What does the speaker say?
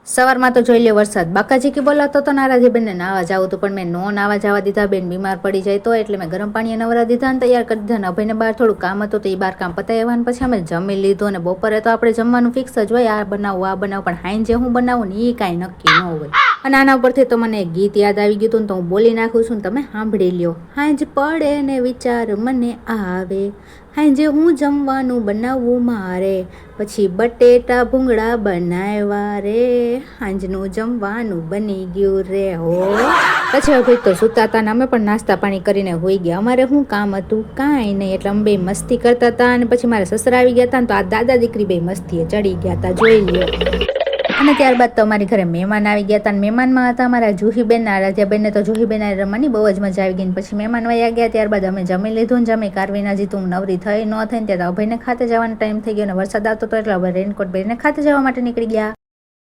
સવારમાં તો જોઈ લે વરસાદ બાકાજી કે બોલાતો તો નારાજી બેનને નાવા જાવ તો પણ મેં નો નાવા જવા દીધા. બેન બીમાર પડી જાય તો એટલે મેં ગરમ પાણી નવરા દીધા અને તૈયાર કરી દીધા. ને અભયને બહાર થોડું કામ હતું તો એ બહાર કામ પતાવ્યા પછી અમે જમી લીધું. અને બપોરે તો આપણે જમવાનું ફિક્સ જ હોય, આ બનાવું પણ હાઈન જે હું બનાવું ને એ કાંઈ નક્કી ન હોય. અને આના ઉપરથી તો મને એક ગીત યાદ આવી ગયું હતું ને તો હું બોલી નાખું છું ને તમે સાંભળી લ્યો. હાંજ પડે ને વિચાર મને આવે, હાંજે હું જમવાનું બનાવવું મારે, પછી બટેટા ભૂંગળા બનાવ્યા રે, હાંજનું જમવાનું બની ગયું રે હો. પછી હવે તો સૂતા હતા ને અમે પણ નાસ્તા પાણી કરીને હોઈ ગયા. અમારે શું કામ હતું કાંઈ નહીં, એટલે અમે બે મસ્તી કરતા હતા. અને પછી મારા સસરા આવી ગયા હતા ને તો આ દાદા દીકરી બે મસ્તીએ ચડી ગયા હતા, જોઈ લ્યો. અને ત્યારબાદ તો અમારી ઘરે મહેમાન આવી ગયા હતા. અને મહેમાનમાં હતા અમારા જુહીબેન, આરાધ્યાબેનને તો જુહીબેન રમવાની બહુ જ મજા આવી ગઈ. પછી મહેમાન વયા ગયા. ત્યારબાદ અમે જમી લીધું ને જમી કારવીના હજી તું નવરી થઈ ન થઈને ત્યાં અભયને ખાતે જવાનો ટાઈમ થઈ ગયો અને વરસાદ આવતો હતો એટલે હવે રેનકોટ પહેરીને ખાતે જવા માટે નીકળી ગયા.